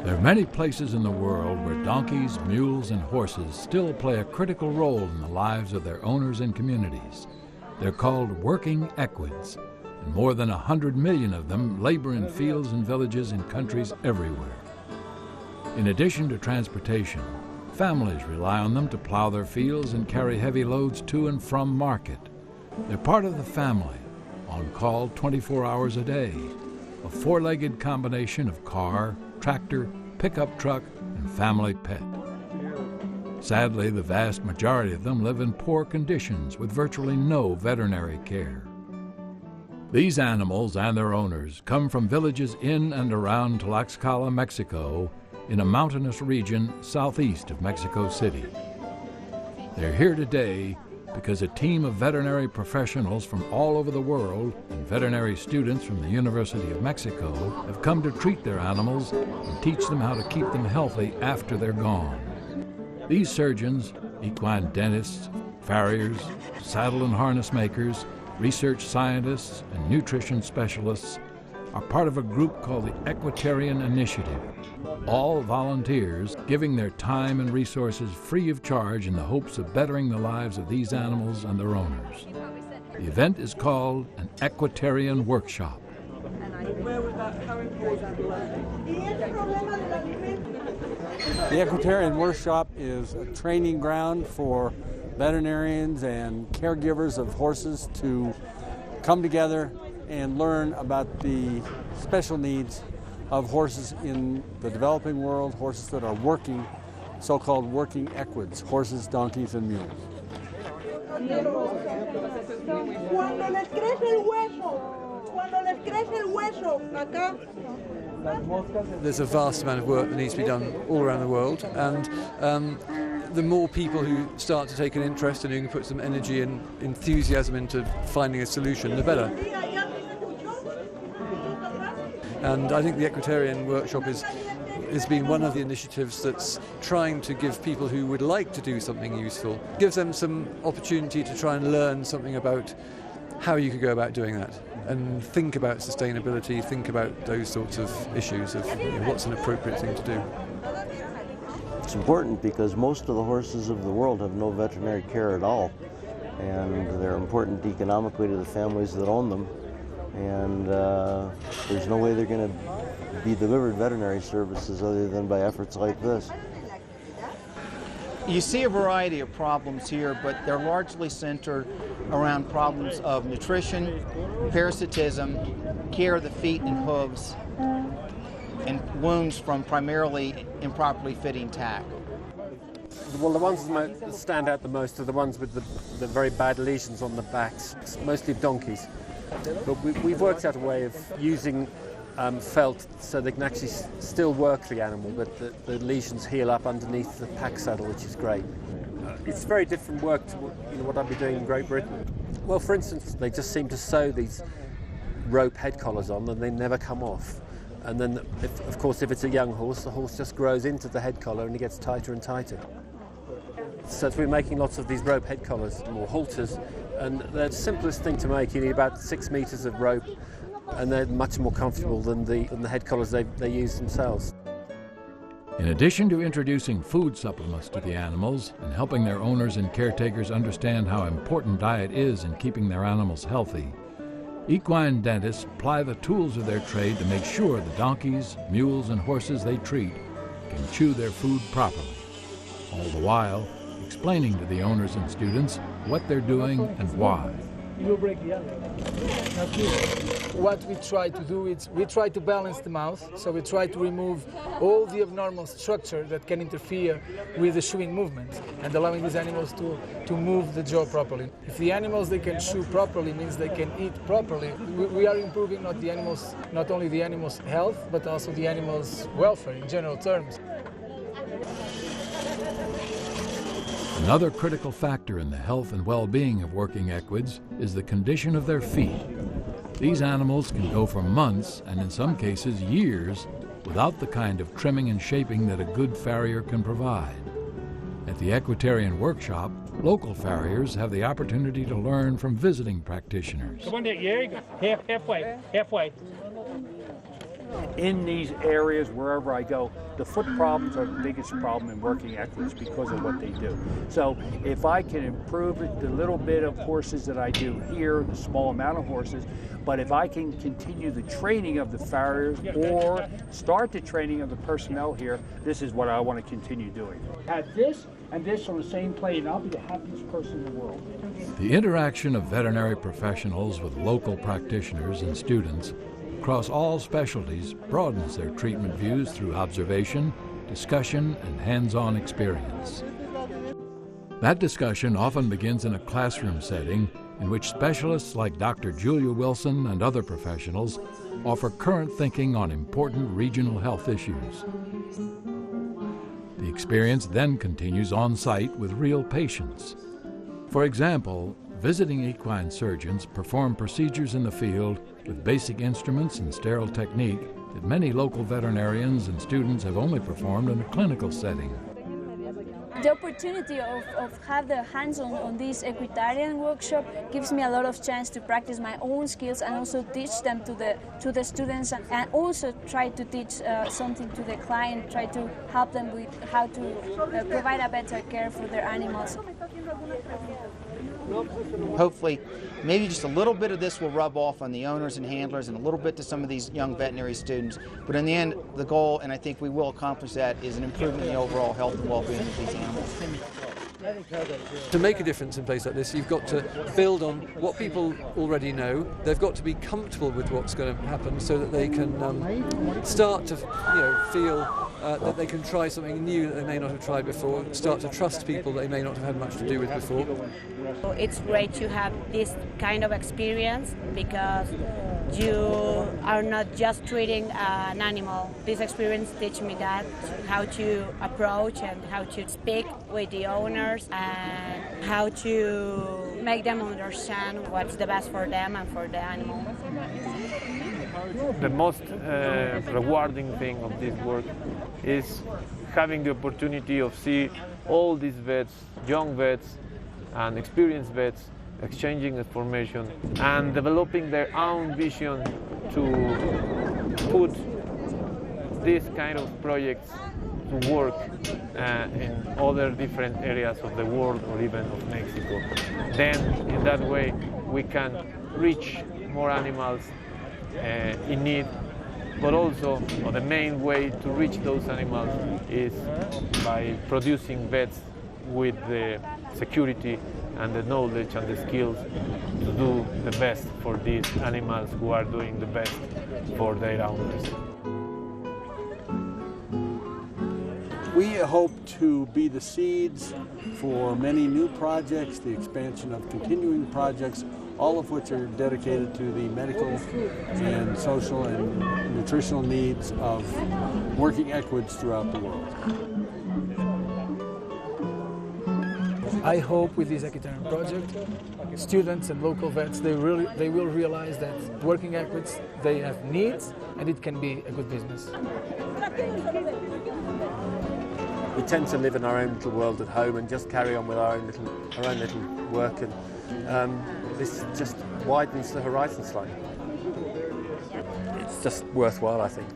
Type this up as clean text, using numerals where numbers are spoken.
There are many places in the world where donkeys, mules, and horses still play a critical role in the lives of their owners and communities. They're called working equids, and more than 100 million of them labor in fields and villages in countries everywhere. In addition to transportation, families rely on them to plow their fields and carry heavy loads to and from market. They're part of the family, on call 24 hours a day, a four-legged combination of car, tractor, pickup truck, and family pet. Sadly, the vast majority of them live in poor conditions with virtually no veterinary care. These animals and their owners come from villages in and around Tlaxcala, Mexico, in a mountainous region southeast of Mexico City. They're here today because a team of veterinary professionals from all over the world and veterinary students from the University of Mexico have come to treat their animals and teach them how to keep them healthy after they're gone. These surgeons, equine dentists, farriers, saddle and harness makers, research scientists, and nutrition specialists are part of a group called the Equitarian Initiative, all volunteers giving their time and resources free of charge in the hopes of bettering the lives of these animals and their owners. The event is called an Equitarian Workshop. The Equitarian Workshop is a training ground for veterinarians and caregivers of horses to come together and learn about the special needs of horses in the developing world, horses that are working, so-called working equids, horses, donkeys, and mules. There's a vast amount of work that needs to be done all around the world, and the more people who start to take an interest and who can put some energy and enthusiasm into finding a solution, the better. And I think the Equitarian Workshop has been one of the initiatives that's trying to give people who would like to do something useful, gives them some opportunity to try and learn something about how you could go about doing that and think about sustainability, think about those sorts of issues of what's an appropriate thing to do. It's important because most of the horses of the world have no veterinary care at all, and they're important economically to the families that own them. And there's no way they're going to be delivered veterinary services other than by efforts like this. You see a variety of problems here, but they're largely centered around problems of nutrition, parasitism, care of the feet and hooves, and wounds from primarily improperly fitting tack. Well, the ones that stand out the most are the ones with the very bad lesions on the backs, mostly donkeys. But we've worked out a way of using felt so they can actually still work the animal, but the lesions heal up underneath the pack saddle, which is great. It's very different work to what I'd be doing in Great Britain. Well, for instance, they just seem to sew these rope head collars on and they never come off. And then, of course, if it's a young horse, the horse just grows into the head collar and it gets tighter and tighter. So we're making lots of these rope head collars, or halters, and they're the simplest thing to make. You need about 6 meters of rope, and they're much more comfortable than the head collars they use themselves. In addition to introducing food supplements to the animals and helping their owners and caretakers understand how important diet is in keeping their animals healthy, equine dentists apply the tools of their trade to make sure the donkeys, mules, and horses they treat can chew their food properly, all the while explaining to the owners and students what they're doing and why. What we try to do is we try to balance the mouth, so we try to remove all the abnormal structure that can interfere with the chewing movement and allowing these animals to move the jaw properly. If the animals they can chew properly means they can eat properly, we are improving not only the animals' health, but also the animals' welfare in general terms. Another critical factor in the health and well-being of working equids is the condition of their feet. These animals can go for months, and in some cases years, without the kind of trimming and shaping that a good farrier can provide. At the Equitarian Workshop, local farriers have the opportunity to learn from visiting practitioners. Come on, there you go. Halfway. in these areas, wherever I go, the foot problems are the biggest problem in working equids because of what they do. So if I can improve the little bit of horses that I do here, the small amount of horses, but if I can continue the training of the farriers or start the training of the personnel here, this is what I want to continue doing. Have this and this on the same plane, and I'll be the happiest person in the world. The interaction of veterinary professionals with local practitioners and students across all specialties broadens their treatment views through observation, discussion, and hands-on experience. That discussion often begins in a classroom setting in which specialists like Dr. Julia Wilson and other professionals offer current thinking on important regional health issues. The experience then continues on-site with real patients. For example, visiting equine surgeons perform procedures in the field with basic instruments and sterile technique that many local veterinarians and students have only performed in a clinical setting. The opportunity of have the hands-on on this Equitarian workshop gives me a lot of chance to practice my own skills and also teach them to the students, and also try to teach something to the client, try to help them with how to provide a better care for their animals. Hopefully, maybe just a little bit of this will rub off on the owners and handlers and a little bit to some of these young veterinary students. But in the end, the goal, and I think we will accomplish that, is an improvement in the overall health and well-being of these animals. To make a difference in a place like this, you've got to build on what people already know. They've got to be comfortable with what's going to happen so that they can start to feel that they can try something new that they may not have tried before, start to trust people they may not have had much to do with before. It's great to have this kind of experience because you are not just treating an animal. This experience teaches me that, how to approach and how to speak with the owners and how to make them understand what's the best for them and for the animal. The most rewarding thing of this work is having the opportunity of see all these vets, young vets and experienced vets, exchanging information and developing their own vision to put this kind of projects to work in other different areas of the world or even of Mexico. Then in that way we can reach more animals in need, but also the main way to reach those animals is by producing vets with the security and the knowledge and the skills to do the best for these animals who are doing the best for their owners. We hope to be the seeds for many new projects, the expansion of continuing projects, all of which are dedicated to the medical and social and nutritional needs of working equids throughout the world. I hope with this Equitarian project, students and local vets, they will realize that working equids, they have needs and it can be a good business. We tend to live in our own little world at home and just carry on with our own little work, and this just widens the horizon slightly. It's just worthwhile, I think.